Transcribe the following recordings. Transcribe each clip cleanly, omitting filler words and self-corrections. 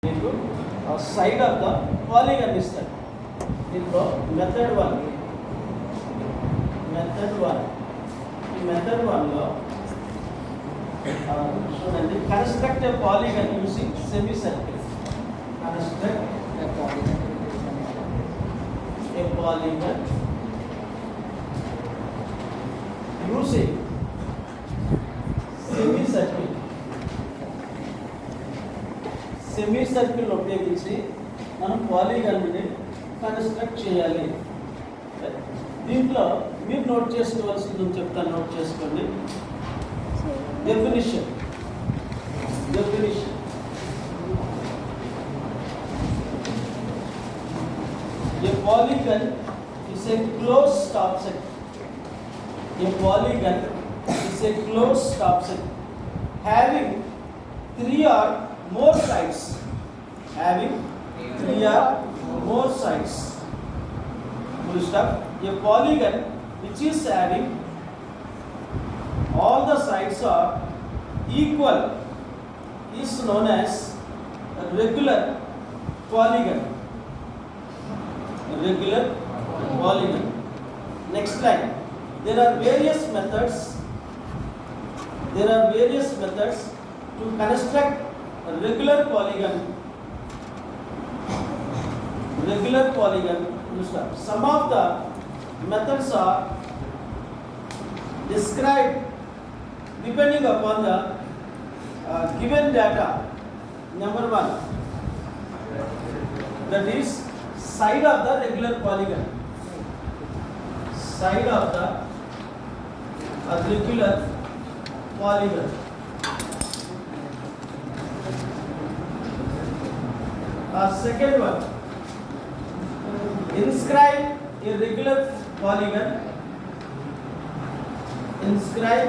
మీకు side of the పాలీగన్ ఇస్తాడు. దీంట్లో మెథడ్ వన్ ఈ మెథడ్ వన్లో చూడండి, construct a polygon using semi circle. Construct a polygon using semi circle. Semi circle ఉపయోగించి మనం పాలీగన్ని కన్స్ట్రక్ట్ చేయాలి. దీంట్లో మీరు నోట్ చేసుకోవాల్సింది చెప్తాను, నోట్ చేసుకోండి. Definition a polygon is a closed object. A polygon is a closed object having three or more sides. Full stop. A polygon which is having all the sides are equal is known as a regular polygon. Next line. There are various methods to construct a regular polygon. Some of the methods are described depending upon the given data. Number one, that is side of the regular polygon. Second one, inscribe a regular polygon. In a circle.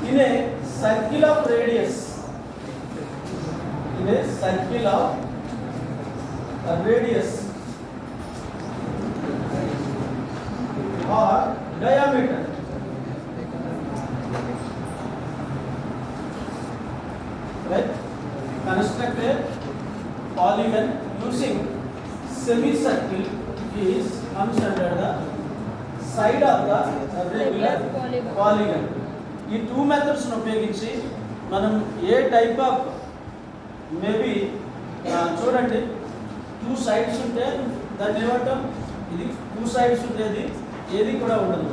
In a circle of radius. Or diameter. Right? Construct a polygon using semicircle comes under the side of the regular polygon. ఈ two methods ఉపయోగించి మనం ఏ type of maybe చూడండి, two sides ఉంటే దాన్ని ఏమంటాం, ఇది two sides ఉండేది ఏది కూడా ఉండదు,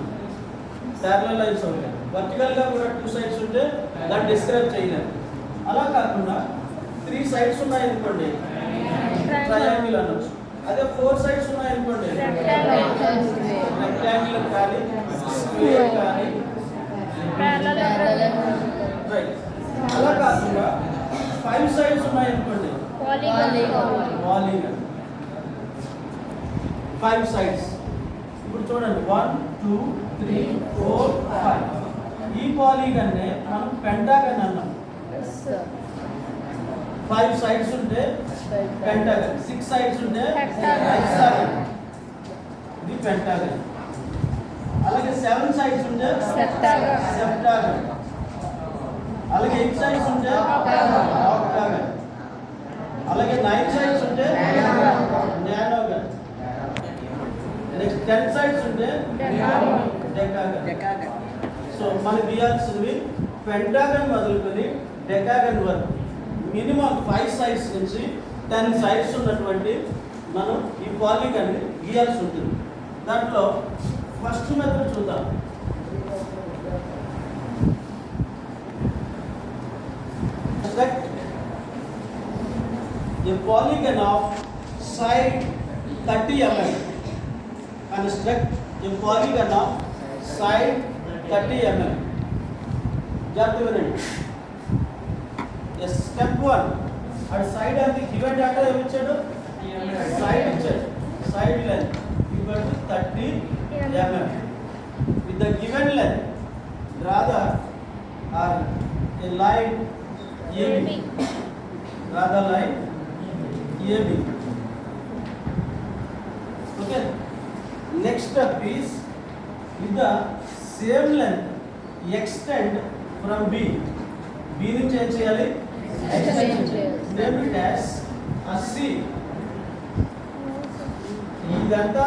ప్యారలల్ లైన్స్ ఉంటాయి. వర్టికల్గా కూడా టూ సైడ్స్ ఉంటే దాన్ని డిస్క్రైబ్ చేయలేము. అలా కాకుండా త్రీ సైడ్స్ ఉన్నాయనుకోండి ట్రయాంగిల్ అనొచ్చు. అదే ఫోర్ సైడ్స్ ఉన్నాయనుకోండి రెక్టాంగిల్ కానీ స్క్వేర్ కానీ. రైట్. అలా కాకుండా ఫైవ్ సైడ్స్ ఉన్నాయనుకోండి పాలీగన్. Five sides. ఇప్పుడు చూడండి 1 2 3 4 5. ఈ పాలీగన్నే మనం పెంటాగన్ అన్నాం. ఫైవ్ సైడ్స్ ఉంటే పెంటాగన్, సిక్స్ సైడ్స్ ఉంటే హెక్సాగన్. ఇది పెంటాగన్. అలాగే సెవెన్ సైడ్స్ ఉంటే సెప్టాగన్. అలాగే ఎయిట్ సైడ్స్ ఉంటే ఆక్టాగన్. అలాగే 9 సైడ్స్ ఉంటే నానోగన్. నెక్స్ట్ 10 సైడ్స్ ఉంటే డెకాగన్. సో మనకి గీయాల్సినవి పెంటాగన్ మొదలుకొని డెకాగన్ వరకు మినిమం 5 సైడ్స్ నుంచి 10 సైడ్స్ ఉన్నటువంటి మనం ఈ పాలీగన్ గీయాల్సి ఉంటుంది. దాంట్లో ఫస్ట్ మెథడ్ చూద్దాం. A polygon of side 30 mm. Construct a polygon of side 30 mm. జాగ్రత్తగా వినండి. Step 1. at side of the given data ఏమి ఇచ్చాడు? Side ఇచ్చాడు. Side length equal to 30 mm. With the given length, draw the a line AB. Draw the line AB. Okay. Next step is with the same length extend from B. B నుంచి ఏం చేయాలి? Extend చేయాలి. Name it as C. ఇదంతా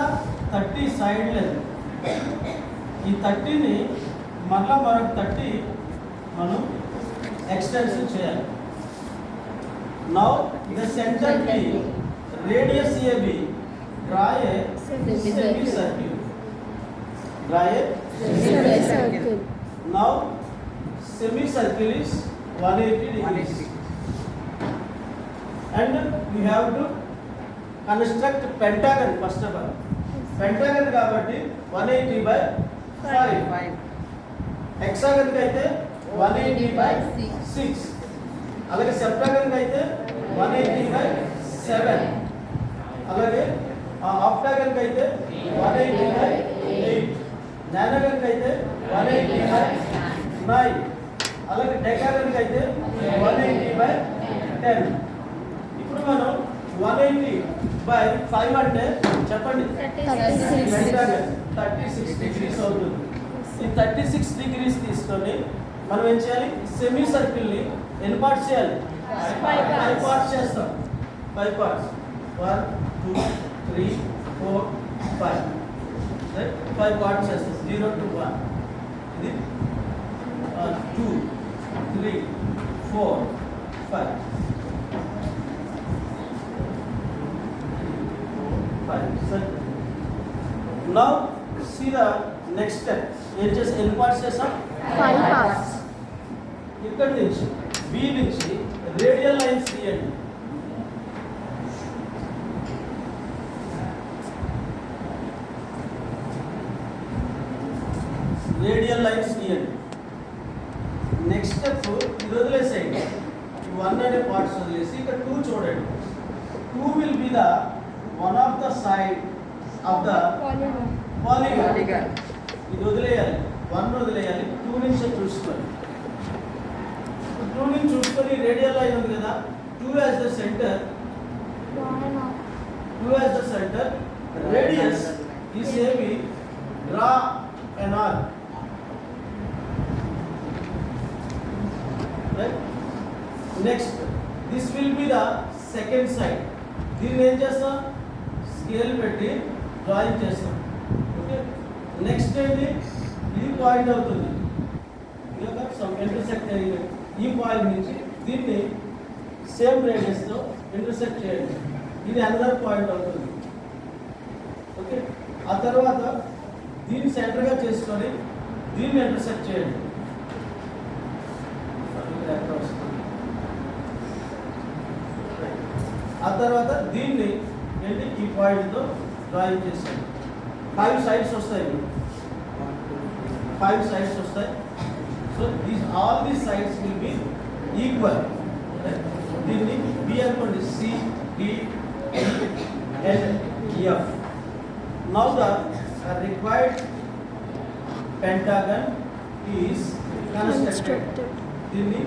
30 side length. ఈ 30ని మరలా మరొక 30 మనం extension చేయాలి. Now the centre B, radius AB, draw a semicircle. Draw a Circle. now semicircle is 180 degrees and we have to construct pentagon first of all. Pentagon కాబట్టి 180 by 5. hexagon అయితే 180 by 6. అలాగే septagon అయితే 180 by 7. అలాగే octagon అయితే 180 by 8. నానోగన్ అయితే 180 by 9. అలాగే డెకాగన్ అయితే 180 by 10. ఇప్పుడు మనం 180 by 5 అంటే చెప్పండి 36 డిగ్రీస్ అవుతుంది. ఈ 36 డిగ్రీస్ తీసుకొని మనం ఏం చేయాలి? సెమీ సర్కిల్ని ఎన్ని పార్ట్స్ చేయాలి? 5 పార్ట్స్ చేస్తాం. 5 పార్ట్స్ 1 2 3 4 5. 5 పార్ట్స్ చేస్తాం. 0 to 1. ఇది 2 3 4 5. 5. Now see the next step. ఏం చేసి ఎన్ని పార్ట్స్ చేస్తాం? 5 parts. ఇక్కడ నుంచి బి నుంచి రేడియల్ లైన్స్ తీయండి. రేడియల్ లైన్స్ గీయండి. నెక్స్ట్ స్టెప్ ఇది వదిలేసేయండి. 1 అనే పార్ట్స్ వదిలేసి ఇక్కడ 2 చూడండి. 2 will be the one of the side of the polygon. ఇది వదిలేయాలి. 1 వదిలేయాలి. 2 నుంచి చూసుకోండి. 2 నుంచి చూసుకొని రేడియల్ లైన్ ఉంది కదా, 2 as the centre. 2 as the centre. Radius is ఏమి? Draw an arc. Right? Next, this will be the second side. దీన్ని ఏం చేస్తాం? స్కేల్ పెట్టి డ్రాయింగ్ చేస్తాం. ఓకే. నెక్స్ట్ ఏంటి? ఇది పాయింట్ అవుతుంది. ఇంటర్సెక్ట్ అయ్యి ఈ పాయింట్ నుంచి దీన్ని సేమ్ రేడియస్తో ఇంటర్సెక్ట్ చేయండి. ఇది అనదర్ పాయింట్ అవుతుంది. ఓకే. ఆ తర్వాత దీన్ని సెంటర్గా చేసుకొని దీన్ని ఇంటర్సెక్ట్ చేయండి. ఆ తర్వాత దీన్ని ఏంటి? ఈ పాయింట్తో డ్రాయింగ్ చేసేయండి. 5 సైడ్స్ వస్తాయి. 5 సైడ్స్ వస్తాయి. So all these sides will be equal. దీన్ని బి అనుకోండి. C D L F. Now the required pentagon is constructed. దీన్ని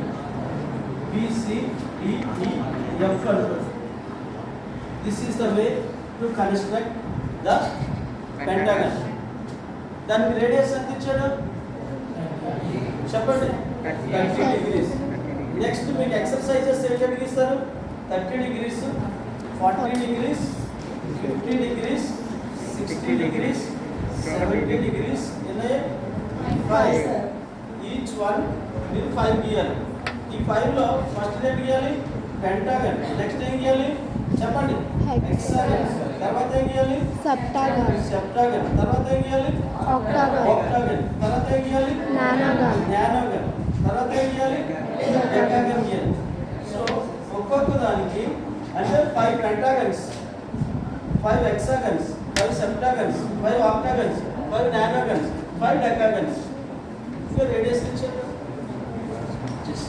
BCDEF అంటారు. This is the way to construct the pentagon. దానికి రేడియస్ ఎంత ఇచ్చాడు చెప్పండి? 30 degrees. నెక్స్ట్ మీకు ఎక్సర్సైజెస్ ఏంటి ఇస్తారు? 30 degrees, 40 degrees, 50 degrees, 60 degrees, 70 degrees in a 5. Each one will 5 గీయాలి. ఈ 5 లో ఫస్ట్ ఏం గీయాలి? పెంటాగన్. నెక్స్ట్ ఏం గీయాలి చెప్పండి? హెక్సాగన్. తర్వాత ఏం గీయాలి? సెప్టాగన్. సెప్టాగన్. తర్వాత ఏం గీయాలి? ఆక్టాగన్. ఆక్టాగన్. తర్వాత ఏం గీయాలి? నానోగన్. నానోగన్. తర్వాత ఏం గీయాలి? డెకాగన్ గీయాలి. సో ఒక్కొక్క దానికి అంటే 5 పెంటాగన్స్, 5 హెక్సాగన్స్, 5 septagons, 5 octagons, 5 nanogons, 5 decagons. So radius is